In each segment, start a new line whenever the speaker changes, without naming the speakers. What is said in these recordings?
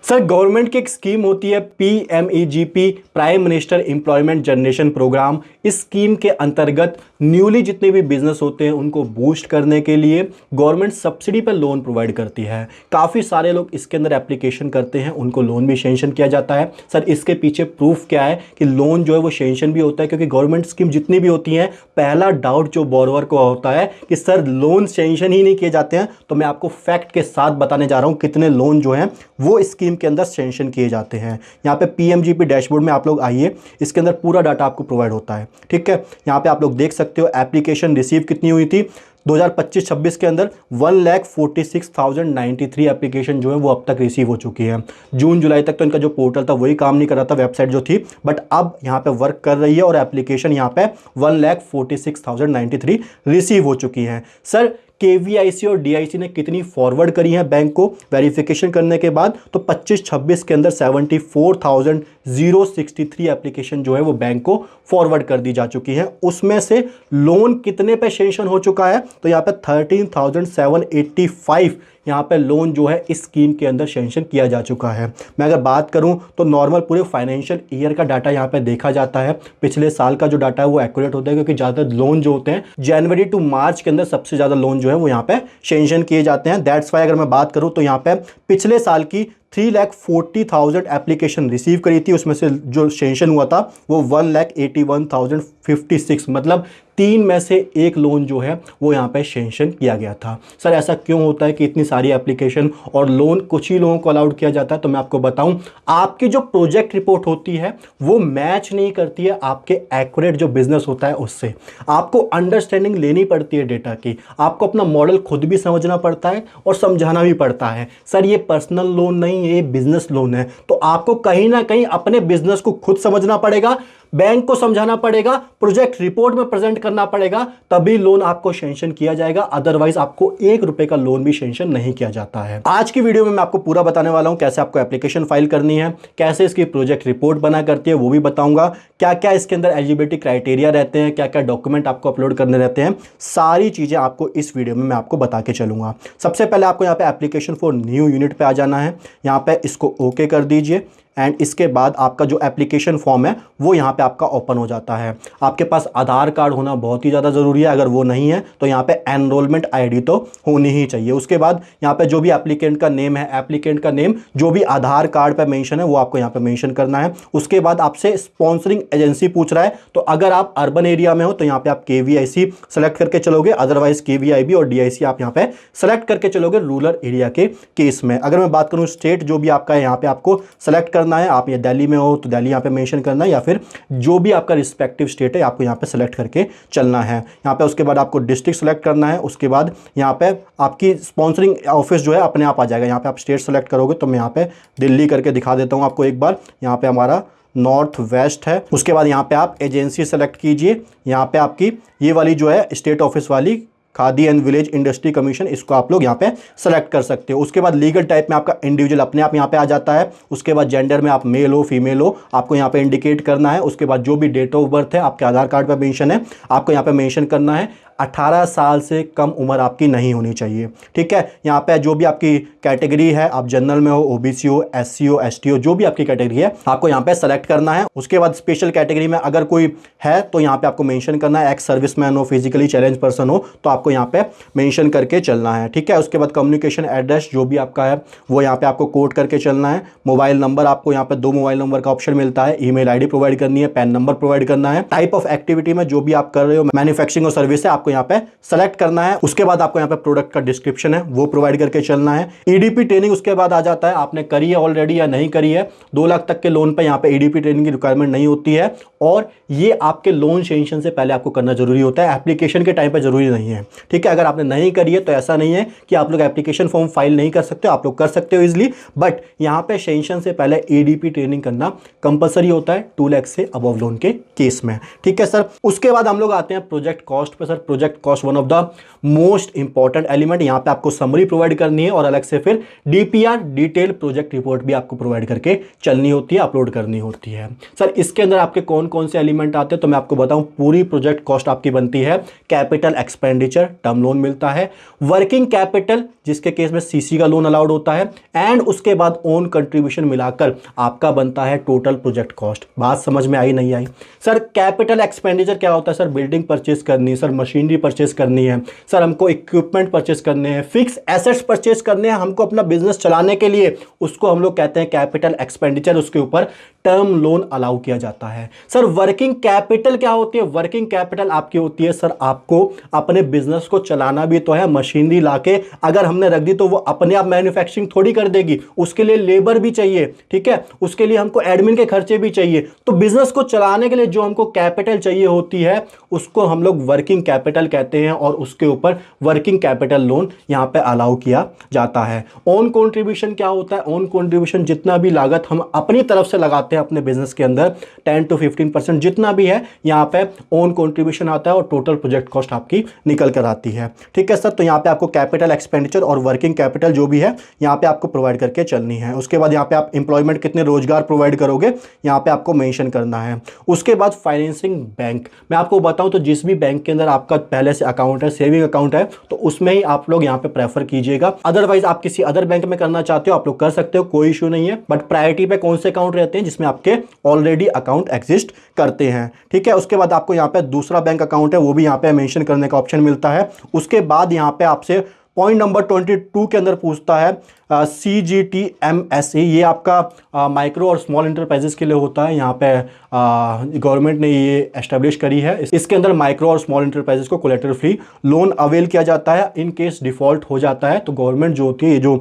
Sir government की एक scheme होती है PMEGP, prime minister employment generation programme. इस स्कीम के अंतर्गत न्यूली जितने भी बिजनेस होते हैं उनको बूस्ट करने के लिए गवर्नमेंट सब्सिडी पर लोन प्रोवाइड करती है। काफ़ी सारे लोग इसके अंदर एप्लीकेशन करते हैं, उनको लोन भी सेंक्शन किया जाता है। सर इसके पीछे प्रूफ क्या है कि लोन जो है वो सेंक्शन भी होता है, क्योंकि गवर्नमेंट स्कीम जितनी भी होती हैं पहला डाउट जो बोरोवर को होता है कि सर लोन सेंक्शन ही नहीं किए जाते हैं। तो मैं आपको फैक्ट के साथ बताने जा रहा हूं कितने लोन जो हैं वो स्कीम के अंदर सेंक्शन किए जाते हैं। यहाँ पे PMGP डैशबोर्ड में आप लोग आइए, इसके अंदर पूरा डाटा आपको प्रोवाइड होता है। ठीक है, यहाँ पे आप लोग देख सकते हो एप्लीकेशन रिसीव कितनी हुई थी 2025-26 के अंदर 1,46,093 एप्लीकेशन जो है वो अब तक रिसीव हो चुकी है। जून जुलाई तक तो इनका जो पोर्टल था वही काम नहीं कर रहा था, वेबसाइट जो थी, बट अब यहाँ पे वर्क कर रही है और एप्लीकेशन यहाँ पे 1,46,093 रिसीव हो चुकी हैं। सर KVIC और DIC ने कितनी फॉरवर्ड करी है बैंक को वेरिफिकेशन करने के बाद, तो 25-26 के अंदर 74,063 एप्लीकेशन जो है वो बैंक को फॉरवर्ड कर दी जा चुकी है। उसमें से लोन कितने पे सेंक्शन हो चुका है, तो यहाँ पे 13,785 यहाँ पे लोन जो है इस स्कीम के अंदर सेंक्शन किया जा चुका है। मैं अगर बात करूं तो नॉर्मल पूरे फाइनेंशियल ईयर का डाटा यहाँ पे देखा जाता है। पिछले साल का जो डाटा है वो एक्यूरेट होता है, क्योंकि ज़्यादातर लोन जो होते हैं जनवरी टू मार्च के अंदर सबसे ज़्यादा लोन जो है वो यहाँ पे सेंक्शन किए जाते हैं। दैट्स वाई अगर मैं बात करूँ तो यहाँ पे पिछले साल की 3,40,000 एप्लीकेशन रिसीव करी थी, उसमें से जो सेंक्शन हुआ था वो 1,81,056, मतलब 3 में से 1 लोन जो है वो यहाँ पे सेंक्शन किया गया था। सर ऐसा क्यों होता है कि इतनी सारी एप्लीकेशन और लोन कुछ ही लोगों को अलाउड किया जाता है? तो मैं आपको बताऊं, आपकी जो प्रोजेक्ट रिपोर्ट होती है वो मैच नहीं करती है आपके एक्यूरेट जो बिजनेस होता है उससे। आपको अंडरस्टैंडिंग लेनी पड़ती है डेटा की, आपको अपना मॉडल खुद भी समझना पड़ता है और समझाना भी पड़ता है। सर ये पर्सनल लोन नहीं, ये बिजनेस लोन है, तो आपको कहीं ना कहीं अपने बिजनेस को खुद समझना पड़ेगा, बैंक को समझाना पड़ेगा, प्रोजेक्ट रिपोर्ट में प्रेजेंट करना पड़ेगा, तभी लोन आपको सेंक्शन किया जाएगा। अदरवाइज आपको 1 रुपए का लोन भी सेंक्शन नहीं किया जाता है। आज की वीडियो में मैं आपको पूरा बताने वाला हूं कैसे आपको एप्लीकेशन फाइल करनी है, कैसे इसकी प्रोजेक्ट रिपोर्ट बना करती है वो भी बताऊंगा, क्या क्या इसके अंदर एलिजिबिलिटी क्राइटेरिया रहते हैं, क्या क्या डॉक्यूमेंट आपको अपलोड करने रहते हैं, सारी चीजें आपको इस वीडियो में मैं आपको बता के चलूंगा। सबसे पहले आपको यहाँ पे एप्लीकेशन फॉर न्यू यूनिट पे आ जाना है, यहाँ पे इसको ओके कर दीजिए एंड इसके बाद आपका जो एप्लीकेशन फॉर्म है वो यहाँ पे आपका ओपन हो जाता है। आपके पास आधार कार्ड होना बहुत ही ज़्यादा ज़रूरी है, अगर वो नहीं है तो यहाँ पे एनरोलमेंट ID तो होनी ही चाहिए। उसके बाद यहाँ पे जो भी एप्लीकेंट का नेम है, एप्लीकेंट का नेम जो भी आधार कार्ड पे मेंशन है वो आपको यहाँ पे मेंशन करना है। उसके बाद आपसे स्पॉन्सरिंग एजेंसी पूछ रहा है, तो अगर आप अर्बन एरिया में हो तो यहाँ पे आप KVIC सेलेक्ट करके चलोगे, अदरवाइज KVIB और DIC आप यहाँ पे सेलेक्ट करके चलोगे रूरल एरिया के केस में। अगर मैं बात करूँ स्टेट जो भी आपका है यहाँ पे आपको सेलेक्ट करना है, आप ये दिल्ली में हो तो दिल्ली यहाँ पे मेंशन करना है, या फिर जो भी आपका रिस्पेक्टिव स्टेट है आपको यहाँ पे सेलेक्ट करके चलना है। यहाँ पे उसके बाद आपको डिस्ट्रिक्ट सेलेक्ट करना है, उसके बाद यहाँ पे आपकी स्पॉन्सरिंग ऑफिस जो है अपने आप आ जाएगा। यहाँ पे आप स्टेट सेलेक्ट करोगे तो मैं यहाँ पे दिल्ली करके दिखा देता हूँ आपको एक बार। यहाँ पे हमारा नॉर्थ वेस्ट है। उसके बाद यहाँ पे आप एजेंसी सेलेक्ट कीजिए, यहाँ पे आपकी ये वाली जो है स्टेट ऑफिस वाली khadi and village industry commission, इसको आप लोग यहाँ पे सेलेक्ट कर सकते हो। उसके बाद लीगल टाइप में आपका इंडिविजुअल अपने आप यहाँ पे आ जाता है। उसके बाद जेंडर में आप मेल हो फीमेल हो आपको यहाँ पे इंडिकेट करना है। उसके बाद जो भी डेट ऑफ बर्थ है आपके आधार कार्ड पर मेंशन है आपको यहाँ पे मेंशन करना है। 18 साल से कम उम्र आपकी नहीं होनी चाहिए। ठीक है, यहाँ पे जो भी आपकी कैटेगरी है, आप जनरल में हो, OBC हो, SC हो, ST हो, जो भी आपकी कैटेगरी है आपको यहाँ पे सेलेक्ट करना है। उसके बाद स्पेशल कैटेगरी में अगर कोई है तो यहाँ पे आपको मेंशन करना है, एक्स सर्विसमैन हो, फिजिकली चैलेंज पर्सन हो तो आपको यहाँ पे मेंशन करके चलना है। ठीक है, उसके बाद कम्युनिकेशन एड्रेस जो भी आपका है वो यहाँ पे आपको कोड करके चलना है। मोबाइल नंबर आपको यहाँ पे 2 मोबाइल नंबर का ऑप्शन मिलता है, ईमेल ID प्रोवाइड करनी है, पैन नंबर प्रोवाइड करना है। टाइप ऑफ एक्टिविटी में जो भी आप कर रहे हो, मैन्युफैक्चरिंग और सर्विस है, आपको यहाँ पे सेलेक्ट करना है। उसके बाद आपको यहाँ पे प्रोडक्ट का डिस्क्रिप्शन है वो प्रोवाइड करके चलना है। EDP ट्रेनिंग उसके बाद आ जाता है, आपने करी है ऑलरेडी या नहीं करी है। 2 लाख तक के लोन पे यहाँ पे EDP ट्रेनिंग की रिक्वायरमेंट नहीं होती है, और ये आपके लोन सेंक्शन से पहले आपको करना जरूरी होता है, एप्लीकेशन के टाइम पे जरूरी नहीं है। ठीक है, अगर आपने नहीं करी है तो ऐसा नहीं है कि आप लोग एप्लीकेशन फॉर्म फाइल नहीं कर सकते, आप लोग कर सकते हो इजिली, बट यहाँ पे सेंक्शन से पहले EDP ट्रेनिंग करना कंपलसरी होता है 2 लाख से अबव लोन के केस में। ठीक है सर, उसके बाद हम लोग आते हैं प्रोजेक्ट कॉस्ट पे। Sir project cost one of the most important element. यहां पे आपको समरी प्रोवाइड करनी है और अलग से फिर डीपीआर डिटेल प्रोजेक्ट रिपोर्ट भी आपको प्रोवाइड करके चलनी होती है, अपलोड करनी होती है। सर इसके अंदर आपके कौन कौन से एलिमेंट आते हैं, तो मैं आपको बताऊं, पूरी प्रोजेक्ट कॉस्ट आपकी बनती है कैपिटल एक्सपेंडिचर, टर्म लोन मिलता है, वर्किंग कैपिटल जिसके केस में सीसी का लोन अलाउड होता है, एंड उसके बाद ओन कंट्रीब्यूशन मिलाकर आपका बनता है टोटल प्रोजेक्ट कॉस्ट। बात समझ में आई नहीं आई? सर कैपिटल एक्सपेंडिचर क्या होता है? सर बिल्डिंग परचेज करनी है, सर मशीनरी परचेज करनी है, सर हमको इक्विपमेंट परचेज करने हैं, फिक्स एसेट्स परचेज करने हैं हमको अपना बिजनेस चलाने के लिए, उसको हम लोग कहते हैं कैपिटल एक्सपेंडिचर, उसके ऊपर टर्म लोन अलाउ किया जाता है। सर वर्किंग कैपिटल क्या होती है? वर्किंग कैपिटल आपकी होती है सर, आपको अपने बिजनेस को चलाना भी तो है, मशीनरी लाके अगर हमने रख दी तो वो अपने आप मैन्युफैक्चरिंग थोड़ी कर देगी, उसके लिए लेबर भी चाहिए, ठीक है, उसके लिए हमको एडमिन के खर्चे भी चाहिए। तो बिजनेस को चलाने के लिए जो हमको कैपिटल चाहिए होती है उसको हम लोग वर्किंग कैपिटल कहते हैं, और उसके ऊपर वर्किंग कैपिटल लोन यहां पे अलाउ किया जाता है। ओन कंट्रीब्यूशन क्या होता है? ओन कंट्रीब्यूशन जितना भी लागत हम अपनी तरफ से लगाते हैं अपने बिजनेस के अंदर, 10 to 15% जितना भी है यहां पे ओन कंट्रीब्यूशन आता है और टोटल प्रोजेक्ट कॉस्ट आपकी निकल कर आती है। ठीक है सर, तो यहां पे आपको कैपिटल एक्सपेंडिचर और वर्किंग कैपिटल जो भी है यहां पे आपको प्रोवाइड करके चलनी है। उसके बाद यहां पे आप एम्प्लॉयमेंट कितने रोजगार प्रोवाइड करोगे यहां पे आपको मेंशन करना है। उसके बाद फाइनेंसिंग बैंक, मैं आपको बताऊं तो जिस भी बैंक के अंदर आपका पहले से अकाउंट है, सेविंग अकाउंट है, तो उसमें ही आप लोग यहां पे प्रेफर कीजिएगा। अदरवाइज आप किसी अदर बैंक में करना चाहते हो आप लोग कर सकते हो, कोई इशू नहीं है, बट प्रायोरिटी पे कौन से अकाउंट रहते हैं? जिसमें आपके ऑलरेडी अकाउंट एग्जिस्ट करते हैं। ठीक है, उसके बाद आपको यहां पे दूसरा बैंक अकाउंट है वो भी यहां पे मेंशन करने का ऑप्शन मिलता है। उसके बाद यहां पे आपसे पॉइंट नंबर 22 के अंदर पूछता है CGTMSE, ये आपका माइक्रो और स्मॉल इंटरप्राइजेस के लिए होता है। यहाँ पे गवर्नमेंट ने ये एस्टेब्लिश करी है। इसके अंदर माइक्रो और स्मॉल इंटरप्राइजेस को कोलेटरल फ्री लोन अवेल किया जाता है। इन केस डिफॉल्ट हो जाता है तो गवर्नमेंट जो होती है, ये जो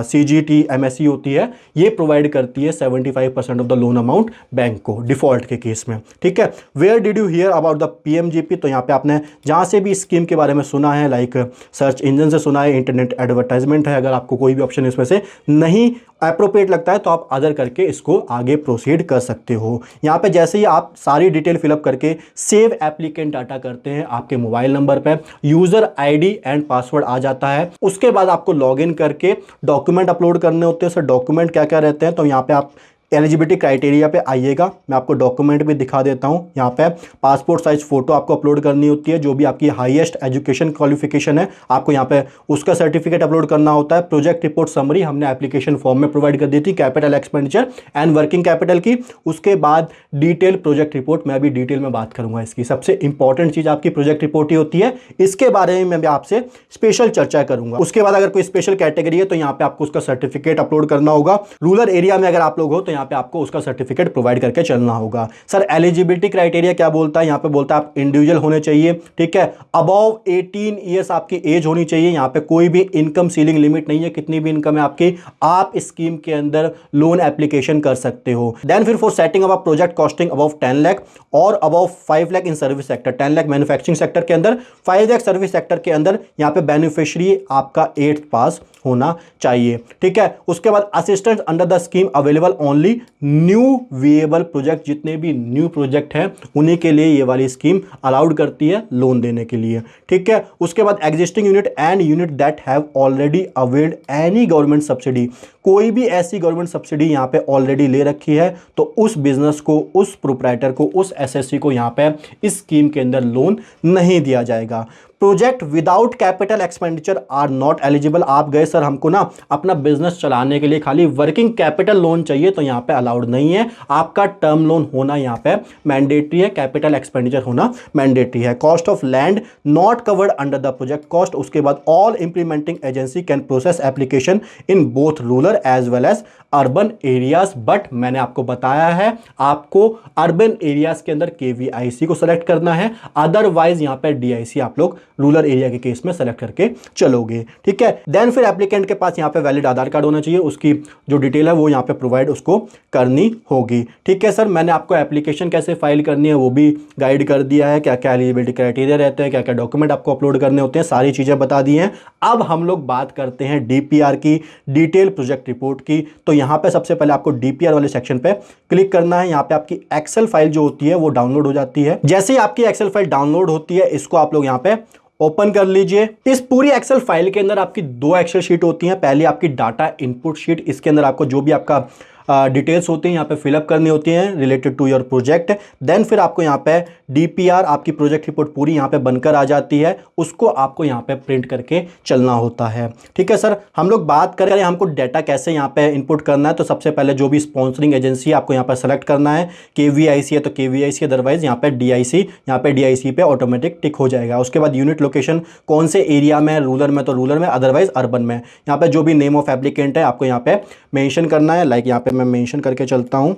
CGTMSE होती है, ये प्रोवाइड करती है 75% of the loan amount bank को डिफॉल्ट के केस में। ठीक है, where did you hear about the PMGP? तो यहाँ पे आपने जहाँ से भी स्कीम के बारे में सुना है, लाइक सर्च इंजन से सुना है, इंटरनेट एडवर्टाइजमेंट है, अगर आपको कोई भी ऑप्शन इसमें से नहीं अप्रोप्रिएट लगता है तो आप अदर करके इसको आगे प्रोसीड कर सकते हो। यहाँ पे जैसे ही आप सारी डिटेल फिलअप करके सेव एप्लीकेंट डाटा करते हैं, आपके मोबाइल नंबर पे यूजर आईडी एंड पासवर्ड आ जाता है। उसके बाद आपको लॉगिन करके डॉक्यूमेंट अपलोड करने होते हैं। सर डॉक्यूमेंट क्या क्या रहते हैं? तो यहाँ पे आप एलिजिबिलिटी क्राइटेरिया पे आइएगा, मैं आपको डॉक्यूमेंट भी दिखा देता हूँ। यहाँ पे पासपोर्ट साइज फोटो आपको अपलोड करनी होती है, जो भी आपकी हाईएस्ट एजुकेशन क्वालिफिकेशन है आपको यहाँ पे उसका सर्टिफिकेट अपलोड करना होता है। प्रोजेक्ट रिपोर्ट समरी हमने एप्लीकेशन फॉर्म में प्रोवाइड कर दी थी, capital expenditure and working capital की। उसके बाद डिटेल प्रोजेक्ट रिपोर्ट, मैं अभी डिटेल में बात करूंगा इसकी। सबसे इंपॉर्टेंट चीज आपकी प्रोजेक्ट रिपोर्ट ही होती है, इसके बारे में मैं आपसे स्पेशल चर्चा करूंगा। उसके बाद अगर कोई स्पेशल कैटेगरी है तो यहाँ पे आपको उसका सर्टिफिकेट अपलोड करना होगा। रूरल एरिया में अगर आप लोग हो तो यहाँ पे आपको उसका सर्टिफिकेट प्रोवाइड करके चलना होगा। सर एलिजिबिलिटी क्राइटेरिया क्या बोलता है? यहाँ पे बोलता है आप इंडिविजुअल होने चाहिए, ठीक है, अबव 18 ईयर्स आपकी एज होनी चाहिए। यहाँ पे कोई भी इनकम सीलिंग लिमिट नहीं है, कितनी भी इनकम है आपकी, आप स्कीम के अंदर लोन एप्लीकेशन कर सकते हो। देन फिर for setting up project costing above 10 lakh और above 5 lakh in service sector, 10 lakh manufacturing sector के अंदर, 5 लाख सर्विस सेक्टर के अंदर, यहाँ पे बेनिफिशियरी आपका 8th पास होना चाहिए। ठीक है, उसके बाद assistance under the scheme available only new viable project, जितने भी न्यू प्रोजेक्ट हैं उन्हीं के लिए ये वाली स्कीम अलाउड करती है लोन देने के लिए। ठीक है, उसके बाद existing unit and unit that have already availed any government subsidy, कोई भी ऐसी गवर्नमेंट सब्सिडी यहाँ पे ऑलरेडी ले रखी है तो उस बिजनेस को, उस प्रोप्राइटर को, उस एसएससी को यहाँ पे इस स्कीम के अंदर लोन नहीं दिया जाएगा। Project without capital expenditure are not eligible. आप गए सर हमको ना अपना बिजनेस चलाने के लिए खाली वर्किंग कैपिटल लोन चाहिए, तो यहाँ पे अलाउड नहीं है। आपका टर्म लोन होना यहाँ पे मैंडेटरी है, कैपिटल एक्सपेंडिचर होना मैंडेटरी है। Cost of land not covered under the project cost. उसके बाद all implementing agency can process application in both rural as well as urban areas, but मैंने आपको बताया है आपको अर्बन एरियाज के अंदर KVIC को सेलेक्ट करना है, अदरवाइज यहाँ पे DIC आप लोग रूरल एरिया के केस में सेलेक्ट करके चलोगे। ठीक है, देन फिर एप्लीकेंट के पास यहाँ पे वैलिड आधार कार्ड होना चाहिए, उसकी जो डिटेल है वो यहाँ पे प्रोवाइड उसको करनी होगी। ठीक है सर, मैंने आपको एप्लीकेशन कैसे फाइल करनी है वो भी गाइड कर दिया है, क्या क्या एलिजिबिलिटी क्राइटेरिया रहते हैं, क्या क्या डॉक्यूमेंट आपको अपलोड करने होते हैं, सारी चीज़ें बता दी हैं। अब हम लोग बात करते हैं डीपीआर की, डिटेल प्रोजेक्ट रिपोर्ट की। तो यहाँ पे सबसे पहले आपको डीपीआर वाले सेक्शन पे क्लिक करना है। यहाँ पे आपकी एक्सेल फाइल जो होती है वो डाउनलोड हो जाती है। जैसे ही आपकी एक्सेल फाइल डाउनलोड होती है, इसको आप लोग यहाँ पे ओपन कर लीजिए। इस पूरी एक्सेल फाइल के अंदर आपकी 2 एक्सेल शीट होती हैं। पहली आपकी डाटा इनपुट शीट, इसके अंदर आपको जो भी आपका डिटेल्स होती हैं यहाँ पे फिलअप करनी होती हैं related to your project. Then फिर आपको यहाँ पे डीपीआर, आपकी प्रोजेक्ट रिपोर्ट पूरी यहाँ पे बनकर आ जाती है, उसको आपको यहाँ पे प्रिंट करके चलना होता है। ठीक है सर, हम लोग बात करें हमको डाटा कैसे यहाँ पे इनपुट करना है। तो सबसे पहले जो भी स्पॉन्सरिंग एजेंसी है आपको यहाँ पर सेलेक्ट करना है। केवीआईसी है तो केवीआईसी, अदरवाइज यहाँ पे डीआईसी, यहाँ पे डीआईसी पे ऑटोमेटिक टिक हो जाएगा। उसके बाद यूनिट लोकेशन कौन से एरिया में, रूरल में तो रूरल में, अदरवाइज अर्बन में। यहाँ पे जो भी नेम ऑफ एप्लीकेंट है आपको यहाँ पे मेंशन करना है। लाइक यहाँ पे मैं मेंशन करके चलता हूँ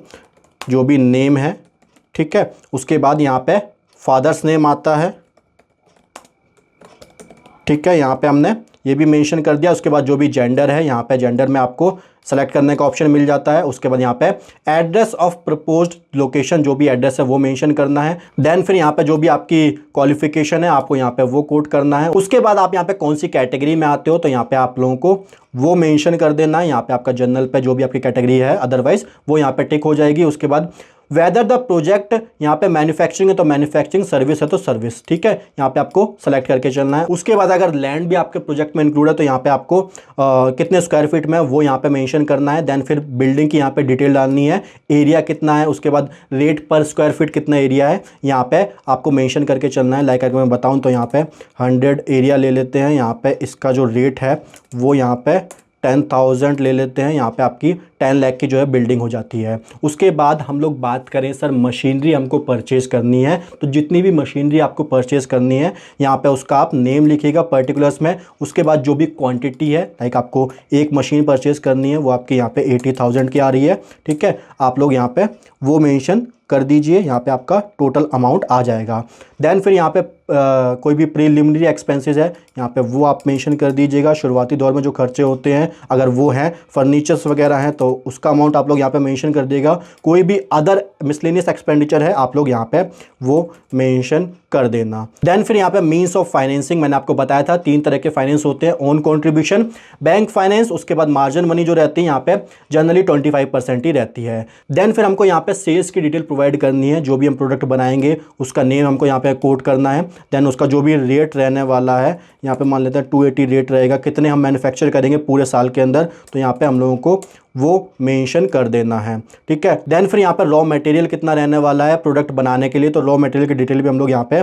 जो भी नेम है। ठीक है, उसके बाद यहाँ पे फादर्स नेम आता है। ठीक है, यहाँ पे हमने ये भी मेंशन कर दिया। उसके बाद जो भी जेंडर है, यहाँ पे जेंडर में आपको सेलेक्ट करने का ऑप्शन मिल जाता है। उसके बाद यहाँ पे एड्रेस ऑफ प्रपोज्ड लोकेशन, जो भी एड्रेस है वो मेंशन करना है। देन फिर यहाँ पे जो भी आपकी क्वालिफिकेशन है आपको यहाँ पे वो कोड करना है। उसके बाद आप यहाँ पे कौन सी कैटेगरी में आते हो तो यहाँ पे आप लोगों को वो मेंशन कर देना है। यहाँ पे आपका जनरल पे जो भी आपकी कैटेगरी है, अदरवाइज वो यहाँ पे टिक हो जाएगी। उसके बाद वेदर द प्रोजेक्ट, यहाँ पे मैन्युफैक्चरिंग है तो मैन्युफैक्चरिंग, सर्विस है तो सर्विस। ठीक है, यहाँ पे आपको सेलेक्ट करके चलना है। उसके बाद अगर लैंड भी आपके प्रोजेक्ट में इंक्लूड है तो यहाँ पे आपको कितने स्क्वायर फीट में वो यहाँ पे मेंशन करना है। देन फिर बिल्डिंग की यहाँ पे डिटेल डालनी है, एरिया कितना है, उसके बाद रेट पर स्क्वायर फीट कितना एरिया है यहाँ पे आपको मेंशन करके चलना है। लाइक अगर मैं बताऊँ तो यहाँ पे 100 एरिया ले लेते हैं। यहाँ पे इसका जो रेट है वो यहाँ पे 10,000 ले लेते हैं। यहाँ पे आपकी 10 लाख की जो है बिल्डिंग हो जाती है। उसके बाद हम लोग बात करें सर मशीनरी हमको परचेज़ करनी है, तो जितनी भी मशीनरी आपको परचेज़ करनी है यहाँ पे उसका आप नेम लिखिएगा पर्टिकुलर्स में। उसके बाद जो भी क्वांटिटी है, लाइक आपको एक मशीन परचेज़ करनी है वो आपके यहाँ पे 80,000 की आ रही है। ठीक है, आप लोग यहाँ पे वो मेंशन कर दीजिए, यहाँ पे आपका टोटल अमाउंट आ जाएगा। देन फिर यहाँ पे कोई भी प्रीलिमिनरी एक्सपेंसेस है यहाँ पे वो आप मेंशन कर दीजिएगा। शुरुआती दौर में जो खर्चे होते हैं अगर वो हैं, फर्नीचर्स वगैरह हैं तो उसका अमाउंट आप लोग यहाँ पे मेंशन कर देगा। कोई भी अदर मिसलेनियस एक्सपेंडिचर है आप लोग यहाँ पे वो मेंशन कर देना। देन फिर यहाँ पे मीन्स ऑफ फाइनेंसिंग, मैंने आपको बताया था 3 तरह के फाइनेंस होते हैं, ओन कॉन्ट्रीब्यूशन, बैंक फाइनेंस, उसके बाद मार्जिन मनी जो रहती है यहाँ पे जनरली 25% ही रहती है। देन फिर हमको यहाँ पे सेल्स की डिटेल प्रोवाइड करनी है, जो भी हम प्रोडक्ट बनाएंगे उसका नेम हमको यहाँ पे कोड करना है। देन उसका जो भी रेट रहने वाला है यहाँ पे मान लेते हैं 280 रेट रहेगा, कितने हम मैन्युफैक्चर करेंगे पूरे साल के अंदर तो यहाँ पे हम लोगों को वो मेंशन कर देना है। ठीक है, देन फिर यहाँ पर रॉ मटेरियल कितना रहने वाला है प्रोडक्ट बनाने के लिए, तो रॉ मटेरियल की डिटेल भी हम लोग यहाँ पे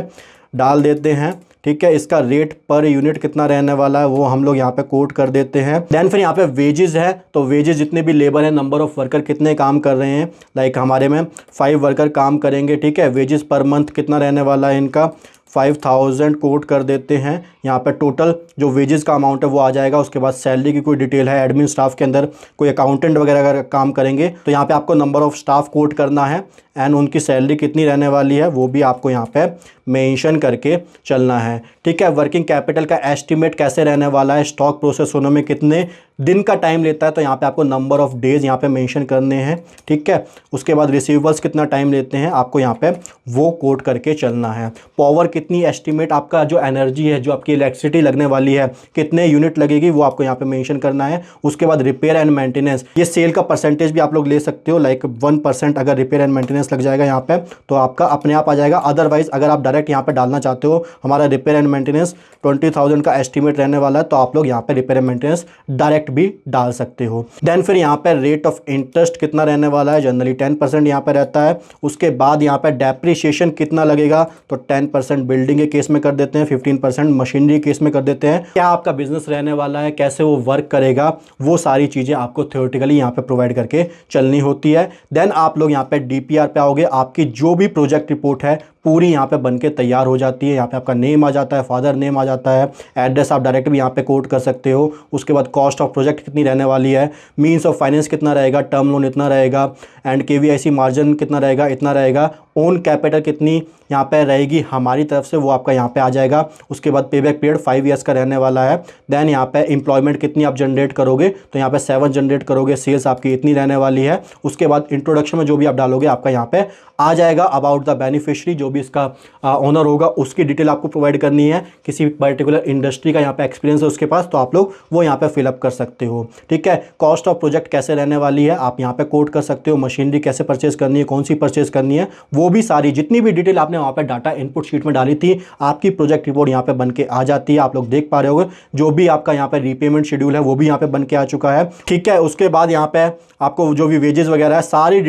डाल देते हैं। ठीक है, इसका रेट पर यूनिट कितना रहने वाला है वो हम लोग यहाँ पे कोट कर देते हैं। देन फिर यहाँ पे वेजेस है, तो वेजेस जितने भी लेबर हैं, नंबर ऑफ वर्कर कितने काम कर रहे हैं, लाइक हमारे में 5 वर्कर काम करेंगे। ठीक है, वेजेस पर मंथ कितना रहने वाला है इनका 5000 कोट कर देते हैं। यहाँ पे टोटल जो वेजेस का अमाउंट है वो आ जाएगा। उसके बाद सैलरी की कोई डिटेल है, एडमिन स्टाफ के अंदर कोई अकाउंटेंट वगैरह अगर काम करेंगे तो यहाँ पे आपको नंबर ऑफ स्टाफ कोट करना है एंड उनकी सैलरी कितनी रहने वाली है वो भी आपको यहाँ पे मेंशन करके चलना है। ठीक है, वर्किंग कैपिटल का एस्टिमेट कैसे रहने वाला है, स्टॉक प्रोसेस होने में कितने दिन का टाइम लेता है तो यहाँ पे आपको नंबर ऑफ डेज यहाँ पे मेंशन करने हैं। ठीक है, उसके बाद रिसीवेबल्स कितना टाइम लेते हैं आपको यहाँ पे वो कोट करके चलना है। पावर कितनी एस्टिमेट, आपका जो एनर्जी है, जो आपकी इलेक्ट्रिसिटी लगने वाली है कितने यूनिट लगेगी वो आपको यहाँ पे मेंशन करना है। उसके बाद रिपेयर एंड मेंटेनेंस, ये सेल का परसेंटेज भी आप लोग ले सकते हो, लाइक 1% अगर रिपेयर एंड मेंटेनेंस लग जाएगा यहाँ पे तो आपका अपने आप आ जाएगा। अदरवाइज अगर आप डायरेक्ट यहाँ पे डालना चाहते हो हमारा रिपेयर एंड मेंटेनेंस 20,000 का एस्टिमेट रहने वाला है तो आप लोग यहाँ पे रिपेयर एंड मेंटेनेंस डायरेक्ट भी डाल सकते हो। देन फिर यहाँ पे रेट ऑफ इंटरेस्ट कितना रहने वाला है, जनरली 10% यहाँ पे रहता है। उसके बाद यहाँ पे डेप्रिसिएशन कितना लगेगा तो 10% बिल्डिंग के केस में कर देते हैं, 15% मशीनरी केस में कर देते हैं। क्या आपका बिजनेस रहने वाला है, कैसे वो वर्क करेगा, वो सारी चीज़ें आपको थ्योरेटिकली यहाँ पे प्रोवाइड करके चलनी होती है। देन आप लोग यहाँ पे डीपीआर पे आओगे, आपकी जो भी प्रोजेक्ट रिपोर्ट है पूरी यहाँ पे बन के तैयार हो जाती है। यहाँ पे आपका नेम आ जाता है, फादर नेम आ जाता है, एड्रेस आप डायरेक्ट भी यहाँ पे कोट कर सकते हो। उसके बाद कॉस्ट ऑफ प्रोजेक्ट कितनी रहने वाली है, मीन्स ऑफ फाइनेंस कितना रहेगा, टर्म लोन इतना रहेगा, एंड केवीआईसी मार्जिन कितना रहेगा, इतना रहेगा, ओन कैपिटल कितनी यहाँ पे रहेगी हमारी तरफ से, वो आपका यहाँ पे आ जाएगा। उसके बाद पेबैक पीरियड 5 ईयर्स का रहने वाला है। देन यहाँ पे एम्प्लॉयमेंट कितनी आप जनरेट करोगे, तो यहाँ पे 7 जनरेट करोगे, सेल्स आपकी इतनी रहने वाली है। उसके बाद इंट्रोडक्शन में जो भी आप डालोगे आपका यहाँ पे आ जाएगा। अबाउट द बेनिफिशियरी, जो भी इसका ओनर होगा उसकी डिटेल आपको प्रोवाइड करनी है। किसी पर्टिकुलर इंडस्ट्री का यहाँ पे एक्सपीरियंस है उसके पास, तो आप लोग वो यहाँ पे फिलअप कर सकते हो। ठीक है, कॉस्ट ऑफ प्रोजेक्ट कैसे रहने वाली है आप यहाँ पे कोट कर सकते हो। मशीनरी कैसे परचेज करनी है, कौन सी परचेज करनी है, वो भी सारी जितनी भी डिटेल आपने वहाँ पे डाटा इनपुट शीट में डाली थी, आपकी प्रोजेक्ट रिपोर्ट यहाँ पे बन के आ जाती है। आप लोग देख पा रहे होगे जो भी आपका यहाँ पे रीपेमेंट शेड्यूल है वो भी यहाँ पे बन के आ चुका है। ठीक है, उसके बाद यहाँ पे आपको जो भी वेजेस वगैरह है सारी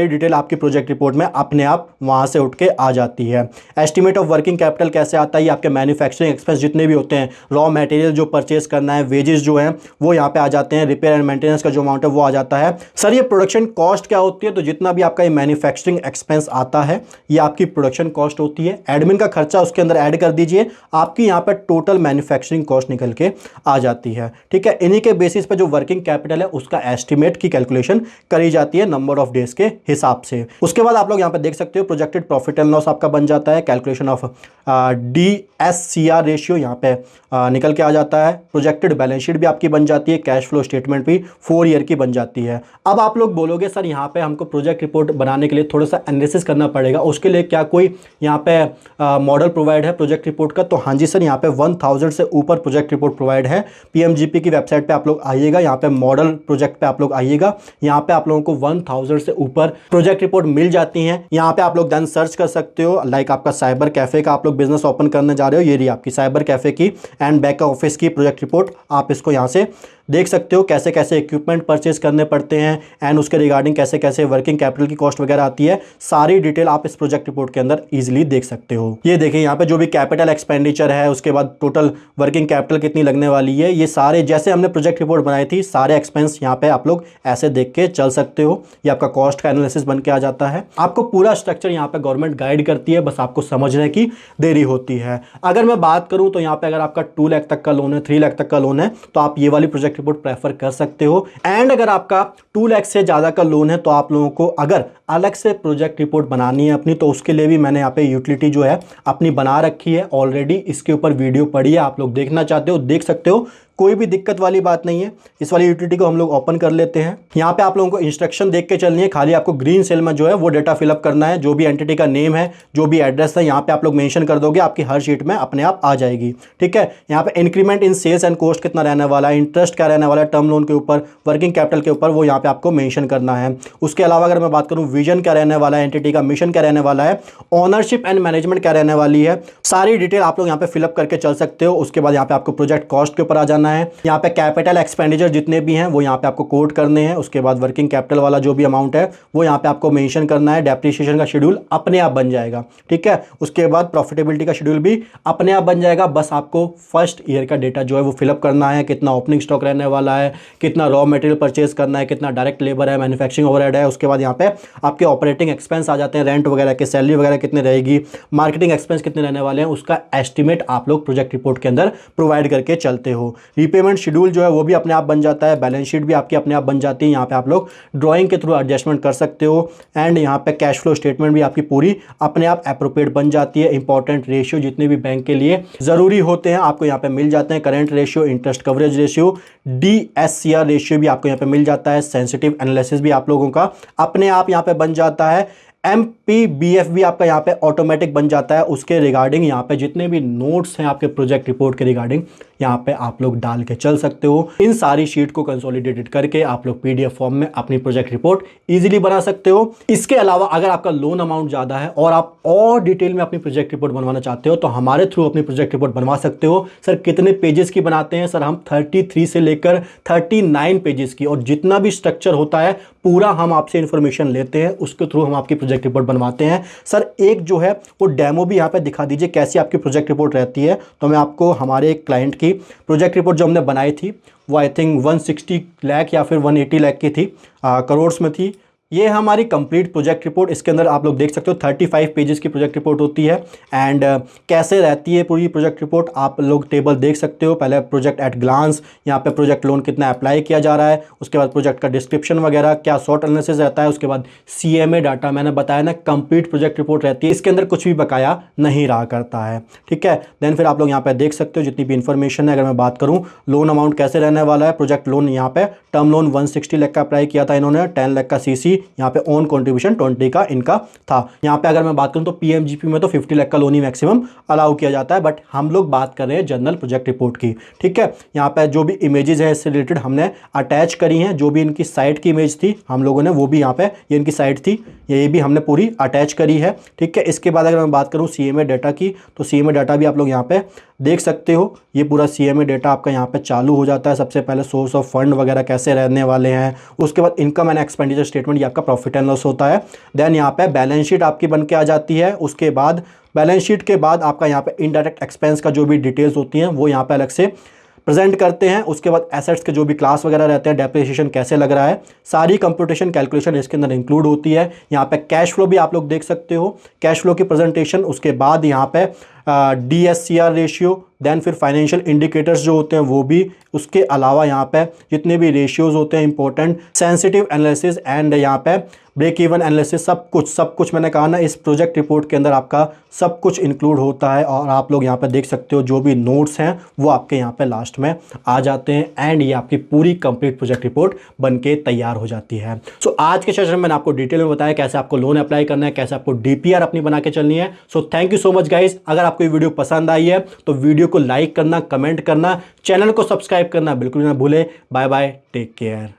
डिटेल आपकी प्रोजेक्ट रिपोर्ट में अपने आप वहाँ से उठ के आ जाती है। एस्टिमेट ऑफ वर्किंग कैपिटल कैसे आता है, आपके मैन्युफैक्चरिंग एक्सपेंस जितने भी होते हैं, रॉ मटेरियल जो परचेज करना है, वेजेस जो हैं वो यहाँ पे आ जाते हैं, रिपेयर एंड मेंटेनेंस का जो अमाउंट है वो आ जाता है। सर ये प्रोडक्शन कॉस्ट क्या होती है, तो जितना भी आपका ये मैन्युफैक्चरिंग एक्सपेंस आता है ये आपकी प्रोडक्शन कॉस्ट होती है। एडमिन का खर्चा उसके अंदर ऐड कर दीजिए, आपकी यहाँ पे टोटल मैन्युफैक्चरिंग कॉस्ट निकल के आ जाती है। ठीक है, इन्हीं के बेसिस पे जो वर्किंग कैपिटल है उसका एस्टिमेट की कैलकुलेशन करी जाती है नंबर ऑफ डेज के हिसाब से। उसके बाद आप लोग यहाँ पे देख सकते हो प्रोजेक्टेड प्रॉफिट एंड लॉस आपका बन जाता है। कैलकुलेशन ऑफ DSCR रेशियो यहाँ पे निकल के आ जाता है। प्रोजेक्टेड बैलेंस शीट भी आपकी बन जाती है, कैश फ्लो स्टेटमेंट भी 4 ईयर की बन जाती है। अब आप लोग बोलोगे सर यहाँ पे हमको प्रोजेक्ट रिपोर्ट बनाने के लिए थोड़ा सा एनालिसिस करना पड़ेगा, उसके लिए क्या कोई यहाँ पे मॉडल प्रोवाइड है प्रोजेक्ट रिपोर्ट का, तो हाँ जी सर, यहाँ पे 1000 से ऊपर प्रोजेक्ट रिपोर्ट प्रोवाइड है। PMGP की वेबसाइट पे आप लोग आइएगा, यहाँ पे मॉडल प्रोजेक्ट पे आप लोग आइएगा, यहाँ पे आप लोगों को 1000 से ऊपर प्रोजेक्ट रिपोर्ट मिल जाती हैं। यहाँ पे आप लोग देन सर्च कर सकते हो, लाइक आपका साइबर कैफे का आप लोग बिजनेस ओपन करने जा रहे हो, ये रही आपकी साइबर कैफे की एंड बैक ऑफिस की प्रोजेक्ट रिपोर्ट। आप इसको यहाँ से देख सकते हो कैसे कैसे इक्विपमेंट परचेज करने पड़ते हैं एंड उसके रिगार्डिंग कैसे कैसे वर्किंग कैपिटल की कॉस्ट वगैरह आती है, सारी डिटेल आप इस प्रोजेक्ट रिपोर्ट के अंदर इजीली देख सकते हो। ये देखिए यहाँ पे जो भी कैपिटल एक्सपेंडिचर है, उसके बाद टोटल वर्किंग कैपिटल कितनी लगने वाली है, ये सारे जैसे हमने प्रोजेक्ट रिपोर्ट बनाई थी सारे एक्सपेंस यहाँ पे आप लोग ऐसे देख के चल सकते हो। ये आपका कॉस्ट का एनालिसिस बन के आ जाता है। आपको पूरा स्ट्रक्चर यहाँ पे गवर्नमेंट गाइड करती है, बस आपको समझने की देरी होती है। अगर मैं बात करूँ तो यहाँ पे अगर आपका 2 लाख तक का लोन है, 3 लाख तक का लोन है, तो आप ये वाली प्रोजेक्ट रिपोर्ट प्रेफर कर सकते हो। एंड अगर आपका 2 लाख से ज़्यादा का लोन है तो आप लोगों को अगर अलग से प्रोजेक्ट रिपोर्ट बनानी है अपनी, तो उसके लिए भी मैंने यहाँ पे यूटिलिटी जो है अपनी बना रखी है ऑलरेडी। इसके ऊपर वीडियो पड़ी है, आप लोग देखना चाहते हो देख सकते हो, कोई भी दिक्कत वाली बात नहीं है। इस वाली यूटिलिटी को हम लोग ओपन कर लेते हैं। यहाँ पे आप लोगों को इंस्ट्रक्शन देख के चलनी है, खाली आपको ग्रीन सेल में जो है वो डेटा फिलअप करना है। जो भी एंटिटी का नेम है, जो भी एड्रेस है, यहाँ पे आप लोग मेंशन कर दोगे, आपकी हर शीट में अपने आप आ जाएगी। ठीक है, यहाँ पे increment in sales and cost कितना रहने वाला है, इंटरेस्ट क्या रहने वाला है, टर्म लोन के ऊपर, वर्किंग कैपिटल के ऊपर, वो यहाँ पे आपको मेंशन करना है। उसके अलावा अगर मैं बात करूँ विजन क्या रहने वाला है, एंटिटी का मिशन क्या रहने वाला है, ओनरशिप एंड मैनेजमेंट क्या रहने वाली है, सारी डिटेल आप लोग यहाँ पे फिलअप करके चल सकते हो। उसके बाद यहाँ पे आपको प्रोजेक्ट कॉस्ट के ऊपर आ जाना है। यहाँ पे कैपिटल एक्सपेंडिचर जितने भी हैं वो यहाँ पे आपको कोट करने हैं। उसके बाद वर्किंग कैपिटल वाला जो भी अमाउंट है वो यहाँ पे आपको मेंशन करना है। डेप्रिसिएशन का शेड्यूल अपने आप बन जाएगा। ठीक है, उसके बाद प्रॉफिटेबिलिटी का शेड्यूल भी अपने आप बन जाएगा। बस आपको फर्स्ट ईयर का डेटा जो है वो फिलअप करना है, कितना ओपनिंग स्टॉक रहने वाला है, कितना रॉ मटेरियल परचेज करना है, कितना डायरेक्ट लेबर है, मैन्युफैक्चरिंग ओवरहेड है। उसके बाद यहाँ पे आपके ऑपरेटिंग एक्सपेंस आ जाते हैं, रेंट वगैरह के, सैलरी वगैरह कितने रहेगी, मार्केटिंग एक्सपेंस कितने रहने वाले हैं, उसका एस्टिमेट आप लोग प्रोजेक्ट रिपोर्ट के अंदर प्रोवाइड करके चलते हो। रीपेमेंट शेड्यूल जो है वो भी अपने आप बन जाता है, बैलेंस शीट भी आपकी अपने आप बन जाती है। यहाँ पे आप लोग ड्राइंग के थ्रू एडजस्टमेंट कर सकते हो एंड यहाँ पे कैश फ्लो स्टेटमेंट भी आपकी पूरी अपने आप एप्रोप्रिएट बन जाती है। इंपॉर्टेंट रेशियो जितने भी बैंक के लिए ज़रूरी होते हैं आपको यहाँ पे मिल जाते हैं। Current ratio, interest coverage ratio, DSCR ratio भी आपको यहाँ पे मिल जाता है। सेंसिटिव एनालिसिस भी आप लोगों का अपने आप यहाँ पे बन जाता है। MPBF भी आपका यहाँ पे ऑटोमेटिक बन जाता है। उसके रिगार्डिंग यहाँ पे जितने भी नोट्स हैं आपके प्रोजेक्ट रिपोर्ट के रिगार्डिंग यहाँ पे आप लोग डाल के चल सकते हो। इन सारी शीट को कंसोलिडेटेड करके आप लोग PDF फॉर्म में अपनी प्रोजेक्ट रिपोर्ट इजीली बना सकते हो। इसके अलावा अगर आपका लोन अमाउंट ज़्यादा है और आप और डिटेल में अपनी प्रोजेक्ट रिपोर्ट बनवाना चाहते हो तो हमारे थ्रू अपनी प्रोजेक्ट रिपोर्ट बनवा सकते हो। सर कितने पेजेस की बनाते हैं? सर हम 33 से लेकर 39 पेजेस की, और जितना भी स्ट्रक्चर होता है पूरा हम आपसे इंफॉर्मेशन लेते हैं, उसके थ्रू हम आपकी प्रोजेक्ट रिपोर्ट बनवाते हैं। सर एक जो है वो डेमो भी यहाँ पे दिखा दीजिए कैसी आपकी प्रोजेक्ट रिपोर्ट रहती है। तो मैं आपको हमारे एक क्लाइंट की प्रोजेक्ट रिपोर्ट जो हमने बनाई थी वो आई थिंक 160 लाख या फिर 180 लाख की थी, करोड़ में थी। ये हमारी कंप्लीट प्रोजेक्ट रिपोर्ट, इसके अंदर आप लोग देख सकते हो 35 पेजेस की प्रोजेक्ट रिपोर्ट होती है। एंड कैसे रहती है पूरी प्रोजेक्ट रिपोर्ट, आप लोग टेबल देख सकते हो। पहले प्रोजेक्ट एट ग्लांस, यहाँ पे प्रोजेक्ट लोन कितना अप्लाई किया जा रहा है, उसके बाद प्रोजेक्ट का डिस्क्रिप्शन वगैरह, क्या शॉर्ट एनालिसिस रहता है, उसके बाद CMA डाटा, मैंने बताया ना कंप्लीट प्रोजेक्ट रिपोर्ट रहती है, इसके अंदर कुछ भी बकाया नहीं रहा करता है, ठीक है। देन फिर आप लोग यहाँ पे देख सकते हो जितनी भी इन्फॉर्मेशन है। अगर मैं बात करूँ लोन अमाउंट कैसे रहने वाला है, प्रोजेक्ट लोन यहाँ पे टर्म लोन 160 लाख का अप्लाई किया था इन्होंने, 10 लाख का CC, यहाँ पे ओन कंट्रीब्यूशन 20 का इनका था। यहाँ पे अगर मैं बात करूँ तो PMGP में तो 50 लाख का लोन ही मैक्सिमम अलाउ किया जाता है, बट हम लोग बात कर रहे हैं जनरल प्रोजेक्ट रिपोर्ट की, ठीक है। यहाँ पे जो भी इमेजेस है इससे रिलेटेड हमने अटैच करी हैं, जो भी इनकी साइट की इमेज थी हम लोगों ने वो भी यहाँ पे, ये इनकी साइट थी, ये भी हमने पूरी अटैच करी है, ठीक है। इसके बाद अगर मैं बात करूँ CMA डाटा की, तो CMA डाटा भी आप लोग यहाँ पे देख सकते हो। ये पूरा CMA डाटा आपका यहाँ पे चालू हो जाता है। सबसे पहले सोर्स ऑफ फंड वगैरह कैसे रहने वाले हैं, उसके बाद इनकम एंड एक्सपेंडिचर स्टेटमेंट, ये आपका प्रॉफिट एंड लॉस होता है। देन यहाँ पे बैलेंस शीट आपकी बन के आ जाती है। उसके बाद बैलेंस शीट के बाद आपका यहाँ पे इनडायरेक्ट एक्सपेंस का जो भी डिटेल्स होती हैं वो यहाँ पे अलग से प्रेजेंट करते हैं। उसके बाद एसेट्स के जो भी क्लास वगैरह रहते हैं, डेप्रिसिएशन कैसे लग रहा है, सारी कंप्यूटेशन कैलकुलेशन इसके अंदर इंक्लूड होती है। यहाँ पे कैश फ्लो भी आप लोग देख सकते हो, कैश फ्लो की प्रेजेंटेशन। उसके बाद यहाँ पे DSCR रेशियो, देन फिर फाइनेंशियल इंडिकेटर्स जो होते हैं वो भी, उसके अलावा यहाँ पे जितने भी रेशियोज होते हैं इंपॉर्टेंट, सेंसिटिव एनालिसिस एंड यहाँ पे ब्रेक इवन एनालिसिस, सब कुछ मैंने कहा ना इस प्रोजेक्ट रिपोर्ट के अंदर आपका सब कुछ इंक्लूड होता है। और आप लोग यहाँ पे देख सकते हो जो भी नोट्स हैं वो आपके यहाँ पे लास्ट में आ जाते हैं एंड ये आपकी पूरी कंप्लीट प्रोजेक्ट रिपोर्ट बन के तैयार हो जाती है। सो आज के सेशन में मैंने आपको डिटेल में बताया कैसे आपको लोन अप्लाई करना है, कैसे आपको DPR अपनी बना के चलनी है। So thank you so much guys. अगर आपको ये वीडियो पसंद आई है तो वीडियो को लाइक करना, कमेंट करना, चैनल को सब्सक्राइब करना बिल्कुल ना भूले। Bye bye, take care.